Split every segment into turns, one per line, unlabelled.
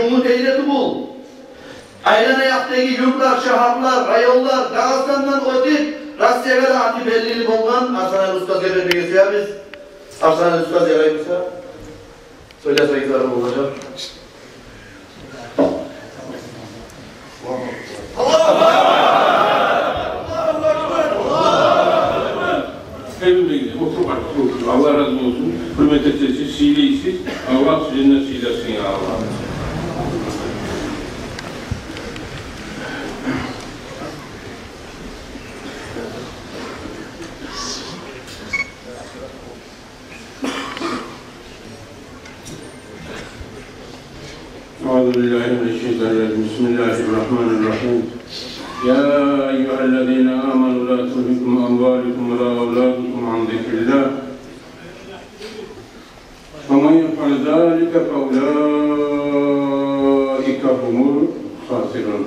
şunun eyleti bul. Aylan ayaktaki yurtlar, şehirler, rayonlar, Dağıstan'dan ötüp Rusya'ya da anti belirli bulunan Arslan Usta Zeynep'e geçiyoruz. Arslan Usta Zeynep'e söyle sayıklarım olacak.
Evime gidelim, otur artık otur. Allah razı olsun. Hürmet etsesiz, sileysiz. Allah sizinle silesin ya Allah. Euzubillahimineşşeytanirracim. Bismillahirrahmanirrahim. Ya eyyühellezine amenu la tulhikum amvalikum ve la evladukum an zikrillah. Ve men yef'al zâlike fe ulâike humul khâsirûn.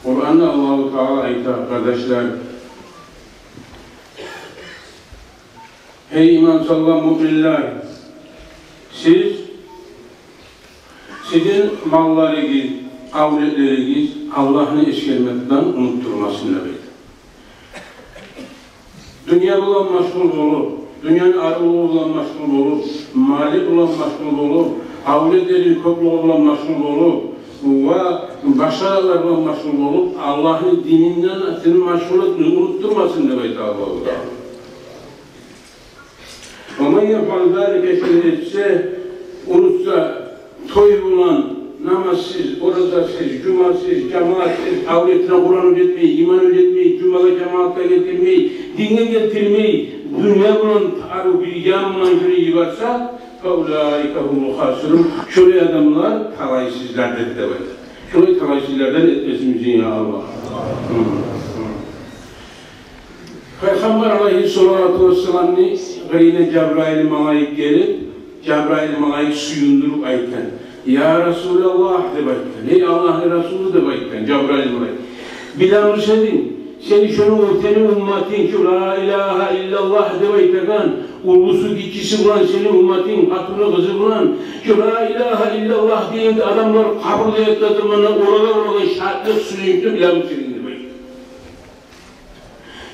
Kur'an'da Allah-u Teala ayet kardeşler. Ey iman sallam müminler, sizin mallarınız, avretleriniz Allah'ını eşkelmekten unutturmasını verir. Dünya olan meşgul olur, dünyanın arılı olan meşgul olur, malik olan meşgul olur, avretlerin köklü olan meşgul olur ve başkalar olan meşgul olur. Allah'ın dininden senin meşguliyetini unutturmasını verir Allah-u Teala. Ama yapan zâlike şöyle etse, unutsa, toy bulan, namazsız, oruçsuz, cumasız, cemaatsiz, avretine Kur'an öğretmeyi, iman öğretmeyi, cumala cemaatle getirmeyi, dine getirmeyi, dünya bulan, bilgen bulan şöyle varsa, فَاُولَٰئِكَ هُمُ الْخَاسِرُونَ Şöyle adamlar talaysızlardır demek. Şöyle talaysızlardan etmesimizin ya Allah. Peygamber aleyhissalatu vesselam'ın gayine Cebrail malayik gelip, Cebrail malayik suyundurup ayten. Ya Resulallah de bayken, ey Allah'ın Resulü de bayken, Cebrail malayik. Bilal Hüseyin, seni şunu senin ümmetin ki la ilahe illallah de bayken, ulusu dikisi bulan senin ümmetin, hatunu kızı bulan ki la ilahe illallah deyince adamlar kabul ettiğinde orada şartlık suyundu Bilal Hüseyin de bayken.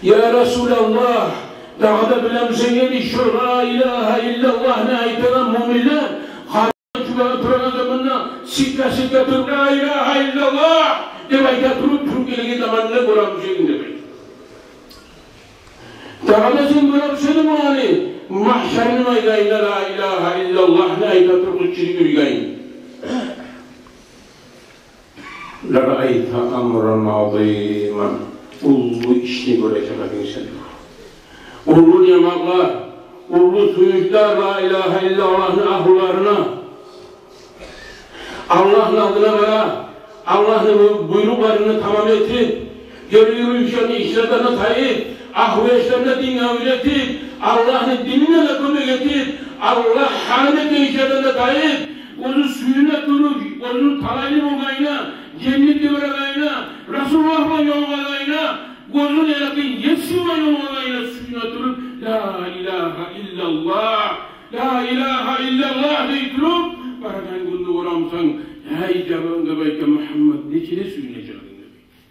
Ya Resulallah, dağda Bilal Hüseyin şu la ilahe illallah ne ait olan müminler, programına sikka durup la ilahe illallah demek durup Türkiye'deki zamanında Kur'an Hüseyin demek. Dağda sen Kur'an Hüseyin hani mahşerin aydayla la ilahe illallah ne ait Türkçülük ülkeyin. La ra'ayta amran aziman. Ulu işini görecek insan. Ulu yamaklar, ulu suyuklar la ilahe illallah'ın ahullarına Allah'ın adına vera, Allah'ın buyruklarını tamam etip, geri yürüyüşlerini işlerine tayyip, ahveşlerine dine öğretip, Allah'ın dinine de kömür etip, Allah hanımete işlerine tayyip, onun suyuna durur, onun talaylı olmayına, cennetli olmayına, Resulullah'la yolmayına, gözün yakın yesinle yolmayına suyuna durup, la ilahe illallah, la ilahe illallah deyip durup, baradan günde uğramsan, hey cevabında belki Muhammed nekine suyunacak?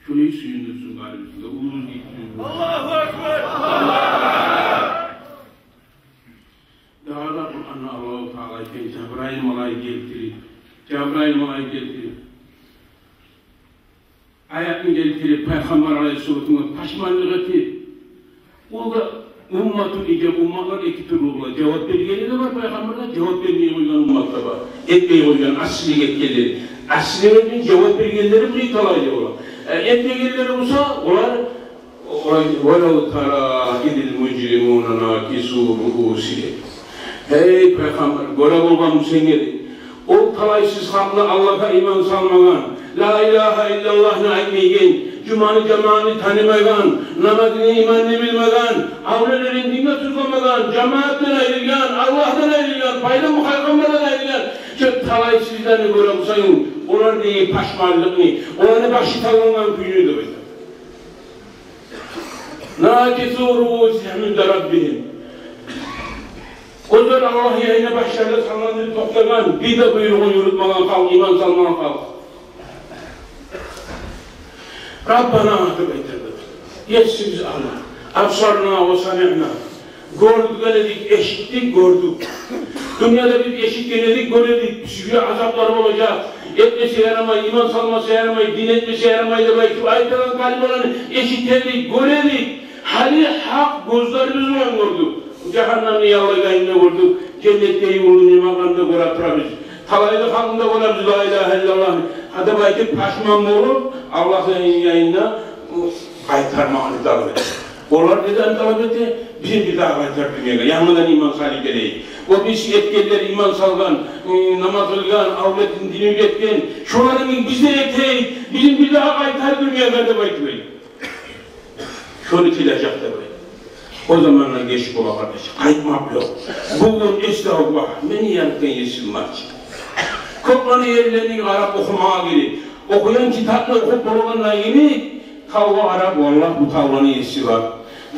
Şurayı suyundursun galimizde, uluz gitsin. Allahu Ekber! Daha da Kur'an'ı Allah-u Teala'yken Cebrail malayı getirip, Cebrail malayı getirip, ayetini getirip, Peygamber Aleyhisselatü'nün taşmanlık etip, o da ummatun icab, ummatlar iki türlü olur. Cevap belgeleri de var Peygamber'den, cevap belgeyi koyulan ummat da var. Etmeyi koyulan asli etkileri. Asli verdiğin cevap belgeleri burayı talaylı olan. Et belgeleri olsa, onlar وَلَوْ تَرَى اِذِ الْمُجْرِمُونَ نَاكِسُوا رُؤُوسِهِمْ Hey Peygamber, görev olan Hüseyin'e o talaysız halkla Allah'a iman salmadan, la ilahe illallah ne etmeyen, Cuma'nı cemaatini tanımadan, namazını imanını bilmeden, avlelerin dinle tutulmadan, cemaatten ayrılan, Allah'tan ayrılan, payla Peygamber'den ayrılan, çok talaysızlarını görev onlar neyi paşmarlığını, onları başı talanlan günüydü böyle. نَاكِسُوا رُؤُوسِهِمْ عِنْدَ رَبِّهِمْ O zaman Allah yayına başlarda sallandırıp toplagan, bir de buyruğunu yürütmadan kalk, iman salmadan kalk. Rabbana atıbeytirdik. Yetsiz Allah. Absarna ve sami'na. Gördük dedik, eşittik gördük. Dünyada bir eşit denedik, göredik. Şüpheli azapları olacak. Etmesi yaramayı, iman salması yaramayı, din etmesi yaramayı da belki ayetlerden kalip olanı eşitledik, göredik. Hali hak gözlerimizle gördük. Cehennemli yalagayında gördük. Cennette yolunu nimaklarında görettiriz. Talaylı halinde görettiriz. La ilahe illallah. Hadi belki paşman olur. Allah'ın yayınına kaytarmağını talep eder. Onlar neden talep etti? Bizim bir daha kaytar dünyaya. Yanından iman salih gereği. O bir etkiler iman salgan, namaz kılgan, avretin dini üretken, şunların bize eteği, bizim bir daha kaytar dünyaya da baytmayın. Şunu çilecek de böyle. O zamanlar geçip ola kardeş, kaytmak yok. Bugün estağfurullah, beni yanıktan yesin var ki. Kopmanı yerlerinin Arap okumaya girip, okuyan kitapla okup bulunanla yeni, tavla Arap, vallahi bu tavlanın yesi var.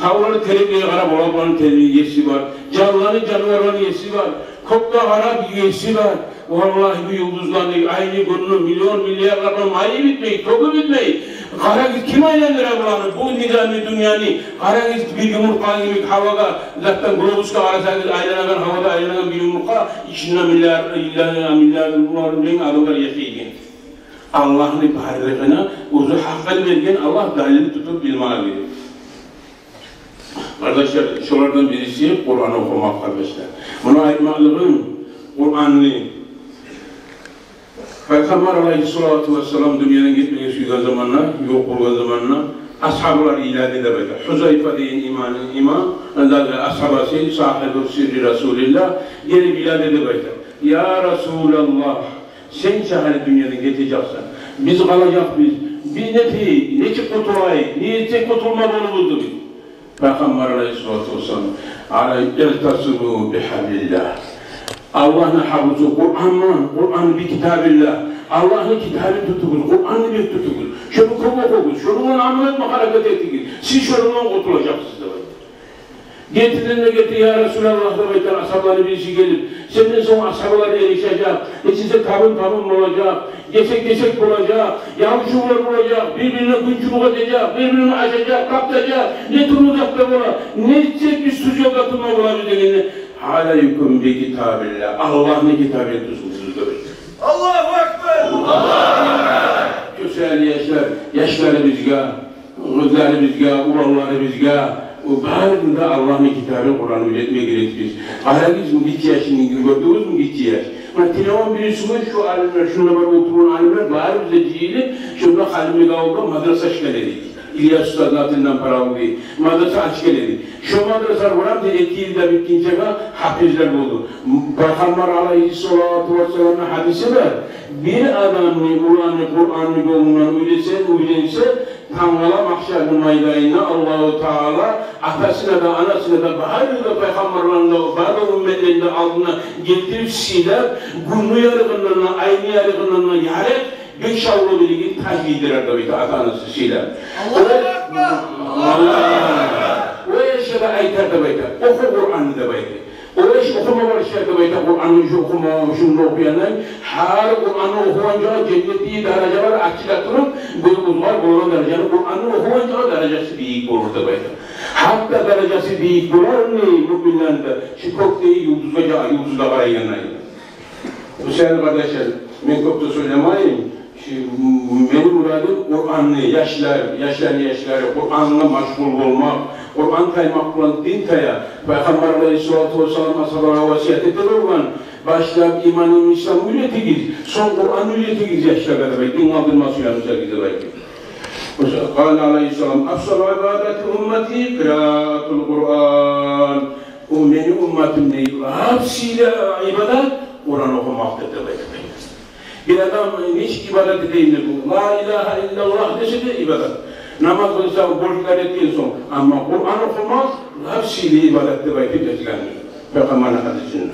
Tavlanın terbiye Arap, olanların terbiye yesi var. Canlıların canavarların yesi var. Kopta Arap yesi var. Vallahi bu yıldızların aynı gününü milyon milyarlardan ayı bitmeyi, toku bitmeyi. Karangiz kim aylandır bulanır? Bu nizami dünyanı, karangiz bir yumurtkan gibi havada, zaten globuska arasanız aylanagan havada aylanagan bir yumurtka, içinde milyarların alılar yaşayın. Allah'ın barlığına, uzu hakkını vergen Allah dalili tutup bilmeye verir. Kardeşler, şunlardan birisi Kur'an okumak kardeşler. Bunu ayırmalığın Kur'an'lı. Peygamber aleyhissalatu vesselam dünyanın gitmeye süygan zamanla, yok bulgan zamanla, ashablar ilan edemedi. Huzayfa deyin imam, ashabası sahibi sirri Resulillah, gelip ilan edemedi. Ya Resulallah, sen şahane dünyanın getireceksin. Biz kalacak biz ne çık kurtulayı, niye çık kurtulma bulunuzdu biz? Peygamber aleyhissalatu vesselam, "İltasimu bihablillah." Allah'ın havuzu, Kur'an'ı bir kitabillah. Allah'ın kitabını tutukuz, Kur'an'ı bir tutukuz. Şunu okuyuz, şunun amel etmek hareket ettik. Siz şununla kurtulacaksınız da. Getirin de getir ya Resulallah da bekler, ashabları birisi gelir. Senden sonra ashabları erişecek, size tabun olacak, geçek olacak, yavşular olacak, birbirine günçuluk edecek, birbirini açacak, kaptacak, ne turulacak da buna, ne içecek bir suç yok atılma olabildiğini. Aleyküm bi kitabillah. Allah'ın kitabını tutsunuz da bekler.
Allahu Ekber! Allahu Ekber!
Güzel yaşları bizga, gözleri bizga, uralları bizga, bağırında Allah'ın kitabı Kur'an'ı üretmeye gerek biz. Aranız mı gitti yaşını gördünüz mü gitti yaş? Telefon birisinin şu alimler, şunla var oturan alimler, bağır bize cihili, şunda halimi kavga madrasa şikaledik. İlyas Ustad'ın adından para aldı. Madrasa açıkeledik. Şu madrasalar var da 2 yılda bitkince hafizler buldu. Peygamber aleyhissalatu vesselam'ın hadisi var. Bir adamın Kur'an'ı yolundan öğrense, Tanrı'la mahşer-i meydanına Allah-u Teala atasına da anasına da bazı peygamberlerinde bazı ümmetlerinde aldığına getirip silep günlü yarıklarına, aynı yarıklarına yarık 5 avlu bilgin tacvidiler tabi ata-anası silep.
Allahu Ekber!
O yaşada ayetler de bayta, oku Kur'an'ı da bayta. O yaş okuma var işte bayta Kur'an'ı okuma, şunu okuyanlar her Kur'an'ı okuyanca cenneti dereceler açılatırıp gözümüz var, bu derecenin Kur'an'ı okuyanca derecesi büyük olur da bayta. Hatta derecesi büyük olur ne müminlerinde? Şu kokteyi yıldızda karayınlayın. Hüseyin kardeşler, ben kopta söylemeyeyim. Benim muradım Kur'an'ı, yaşları, Kur'an'la meşgul olmak, Kur'an kaymak olan din kaya, Peygamber aleyhissalatu vesselam ashabına vasiyet edilen, başlayıp imanın İslam'ı üretigiz, son Kur'an'ı üretigiz yaşlara kadar, din aldırması yanımıza gidiyor. Kâle aleyhisselam, "Afsal ibadeti ümmeti, kıraatul Kur'an." O benim ümmetim neydi? Hepsiyle ibadet, Kur'an okumaktır demek. Bir adam hiç ibadet edeyim bu. La ilahe illallah dese de ibadet. Namaz kılsa borçlar ettiğin son. Ama Kur'an okumaz, hepsiyle ibadette vakit etkilenir. Peygamber'in hadisinde.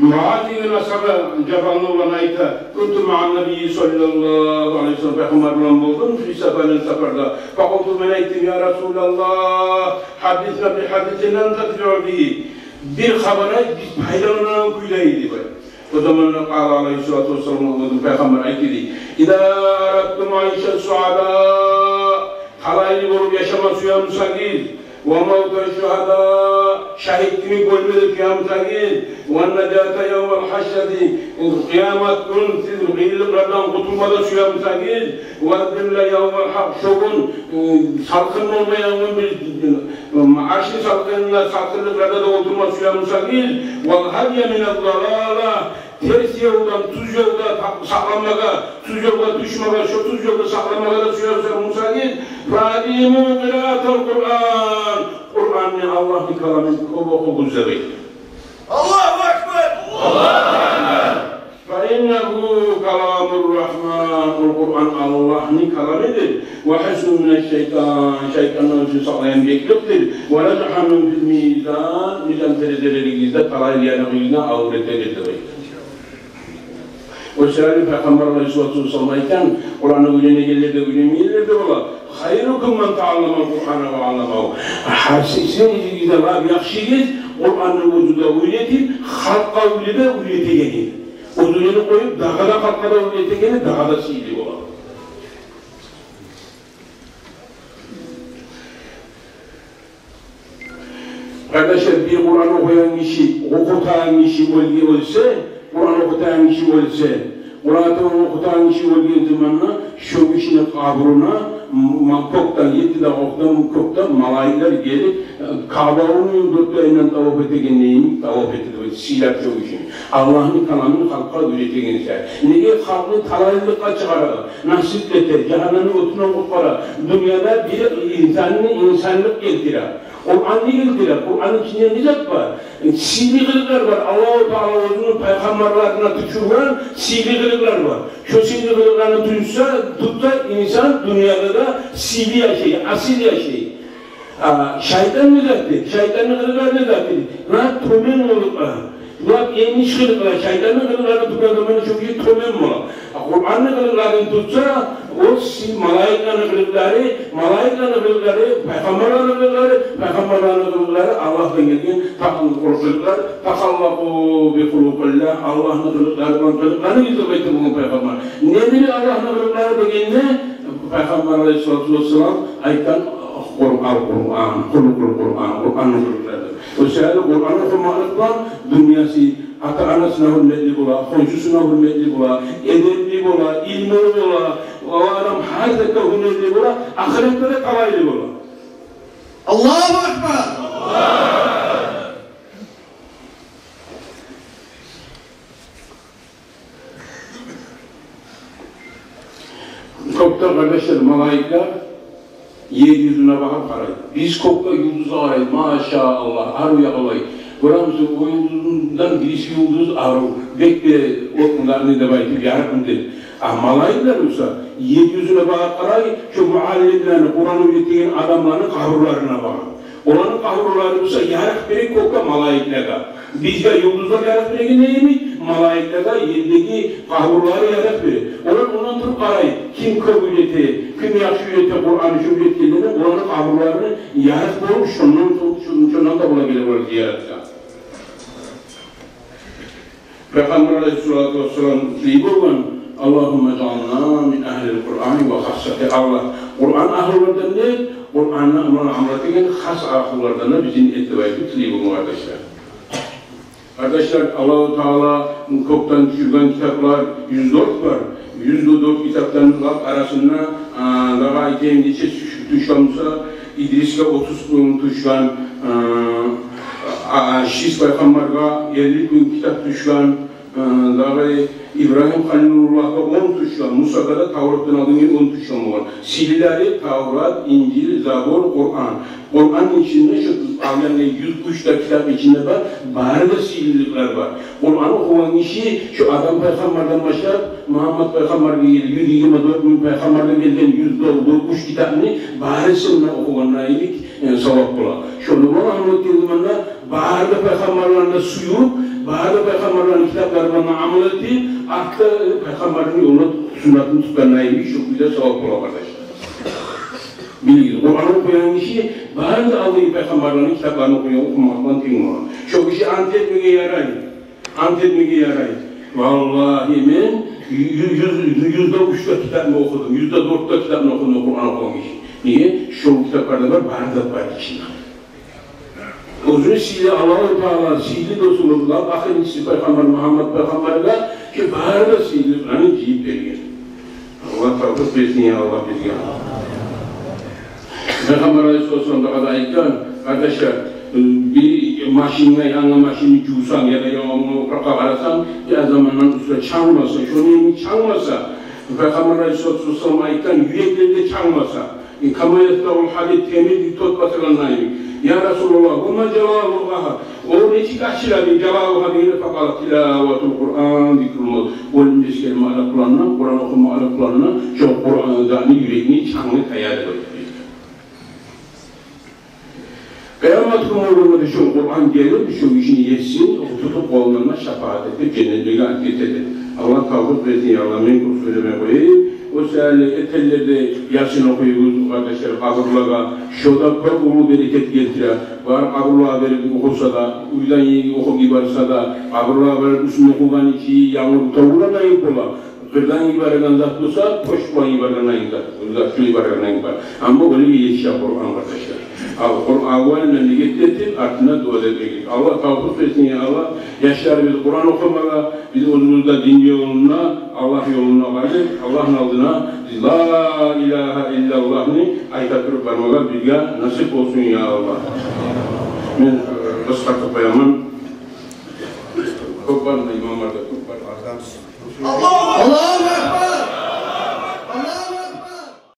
Muad'in ashabı Cebrail olan ayta kuntu ma'an Nebi sallallahu aleyhi ve sellem peygamber bilen buldum fi seferin seferde. Fakultu ben ayttim ya Resulallah hadisna bi hadisin lan tatbi'u bihi. Bir habere biz paydalanan kuylaydı böyle. O zaman Allah aleyhissalatu vesselam peygamber aytdı. İza arattum ayşe suada halaylı olup yaşama suyamışsanız وَمَوْتَ الشُّهَدَاءِ şahitliğini görmedir kıyametiniz وَالنَّجَاةَ يَوْمَ الْحَشَّةِ kıyamet günü siz gıyılıklardan kurtulmada suyamışsanız وَالْدِلَّ يَوْمَ الْحَقِّ şokun salkın olmayan arşın salkınında salkınlıklarda da oturma suyamışsanız وَالْهَدْيَ مِنَ الضَّلَالَةِ ters yoldan, tuz yolda saklanmaga, tuz yolda düşmeye, şu tuz yolda saklanmaga da suyamışsanız müsaade فَاَدِيمُوا قِرَاءَةَ الْقُرْآنِ Kur'an'ı Allah'ın kalamını oku güzel.
Allahu Ekber! Allahu Ekber!
فَاِنَّهُ كَلَامُ الرَّحْمَانِ Kur'an Allah'ın kalamidir. وَحَسْنُ مِنَ الشَّيْطَانِ şeytanın için sağlayan bekliktir. وَرَجَحَ مِنْ فِي الْمِيزَانِ mizan terezelerimizde talaylayanımızda avretedir. O sırada Peygamber Aleyhisselatü Vesselam'ayken Kur'an'ı öğrene gelirdi, öğrenmeyirdi ola. Hayrukum men ta'allama Kur'an'ı ve allamahu. Sizin ilgide var yakşıyız, Kur'an'ı vücuda öğretip, halka öğretegelir. O dünyayı koyup, daha da halka da öğretegelir, daha da sihirli ola. Kardeşler bir Kur'an okuyan kişi, okutan kişi olsa, Kur'an okutan kişi olsa, Kur'an okutan kişi olduğu zamanla şu kişinin kabrına koktan, 7 oktan koktan malaylar gelip Kabe'nin dörtlerinden tavaf etegenliğini tavaf etti. Siler şu kişinin. Allah'ın kanalını halka üretegense. Nege halkı talaylıkla çıkarır, nasip eder, cehennemin otuna kurtarır. Dünyada bir insanlık getirir. Kur'an'ı getirir. Kur'an'ın içinde nizat var. Sihirli kılıklar var. Allah-u Teala onun peygamberlerine tükürülen sihirli kılıklar var. Şu sihirli kılıklarını tutsa insan dünyada da sihirli yaşayı, asil yaşayı. Şeytan nizattır. Şeytanın kılıklar nizattır. Rahat tomen olurlar. Rahat yenmiş kılıklar. Şeytanın kılıklarını tutsa zaman çok iyi tomen olur. Kur'an'ın kılıklarını tutsa o malaika'nın kılıkları, peygamberlerin kılıkları Allah'tan gelgen takıllık kılıklar, takallakû bi kulukillah, Allah'ın kılıklarını izlemeyti bugün peygamber. Nedir Allah'ın kılıkları degenine? Peygamber Aleyhisselatü Vesselam aytan Kur'an'ın kılıkları. O sırada Kur'an'ı okumaktan dünyası ata-anasına hürmetli bola, komşusuna hürmetli bola, edepli bola, ilmli bola, o adam hazrette hürmetli bola, ahirette de kalaylı bola.
Allahu Ekber!
Kokta kardeşler, malaikler yeryüzüne bakıp karaydı. Biz kokta yıldızı arayız, maşallah, arıya alayız. Buramızın o yıldızından birisi yıldız arı, bekle otlarını da baytıp yaratın dedi. Malaikler olsa yeryüzüne bakıp karayı, şu muallimlerini, Kur'an'ı ürettiğin adamların kavrlarına bakın. Oranın kavrları olsa yarak berek kokta malaiklerle. Bizde yıldızlar yarak berek neymiş? Malaiklerle yerdeki kavrları yarak berek. Ondan tutup karayı, kim kabul etti, kim yakşı üretti Kur'an'ı şu ürettiğinde oranın kavrlarını yarak olmuş, şundan da bulabilir olur ziyaretler. Peygamber Aleyhisselatü Vesselam deyip olan Allahümme cealna min ehlil Kur'an ve hassati Allah. Kur'an ahırlardan değil, Kur'an'la amratigen has ahırlardan bizim ettibayı deyip olan kardeşler. Kardeşler Allah-u Teala koktan düşürgen kitaplar 104 var. 104 kitapların arasında daha ikiyem neçe tuşlanmışsa İdris'e 30 tuşlan, Şiz Peygamber'e 50 kitap tuşlan, daha İbrahim Halilullah'a 10 tuşlan, Musa'da da Tavrat'tan aldığın 10 tuşlan var. Silileri Tavrat, İncil, Zabur, Kur'an. Kur'an'ın içinde şu yani 103 kitap içinde var, bari de sihirlikler var. Kur'an'ı okuyan kişi şu adam peygamberden başlar, Muhammed peygamber geldi, 124 bin peygamberden gelen 103 kitabını bari seninle okuyanlar iyilik sevap bular. Şunu bana anlattığı zamanla Bağırda peygamberlerine suyup, bağırda peygamberlerin kitaplarına amel edip, artta peygamberin yoluna sünnetini tutanlaymış, çok güzel sevap olur arkadaşlar. Bilginiz, Kur'an'ı okuyan kişi, bağırda Allah'ın peygamberlerin kitaplarını okumaktan temin olur. Çok kişi ant etmeye yarayın. Ant etmeye yarayın. Vallahi ben %3'te kitabını okudum, %4'te kitabını okudum Kur'an okuyan kişi. Niye? Şu kitaplarda var, bağırda var içinde. O zaman sizi Allah-u Teala, sizi dostunuzla, bakın sizi Peygamber Muhammed Peygamber'e ki bağırda sizi falan cihip veriyor. Allah tavuk versin ya Allah bilgi. Peygamber Aleyhisselam'da kadayken, kardeşler, bir maşinle, yanına maşini cusan ya da yağmurunu kakabarsan, ya zamandan üstüne çağmasa, şunu çağmasa, Peygamber Aleyhisselam'a ayıkken yüreklerinde çağmasa, kama yastağul hadid temel tot batırlanayım. Ya Resulullah, ona cevabı o ne çıkaşılar cevabı habire fakat tilavetul Kur'an zikrullah. Onun meskelme ala Kur'an'la, Kur'an okuma ala Kur'an'la, çok Kur'an'da yüreğini çanlı hayal ediyor. Kıyamet günü şu Kur'an gelir, şu işini yetsin, tutup kollarına şefaat edip cennetliğe akit edin. Allah tavuk versin ya Allah, men söyleme koyayım. O seherle etellerde Yasin okuyuyoruz kardeşler, kabırlığa, şurada pek ulu bereket getirir. Var kabırlığa verip okursa da, uydan iyi oku gibi varsa da, kabırlığa verip üstünü okulan içi, yağmur tavuğuna ayıp ola. Kırdan ibareden zat olsa, koşkulan ibareden ayıp zat, şu ibareden ayıp var. Ama öyle bir yaşa Kur'an kardeşler. Avvalden de getirip ardına dua edecek. Allah tavuk versin ya Allah. Yaşlar biz Kur'an okumaya, biz onumuzda din yoluna, Allah yoluna vardık. Allah'ın adına La ilahe illallah'ını ayta kırıp varmalar bilge nasip olsun ya Allah. Ben ıskakı koyamam. Kurban da imamlarda kurban.
Allah!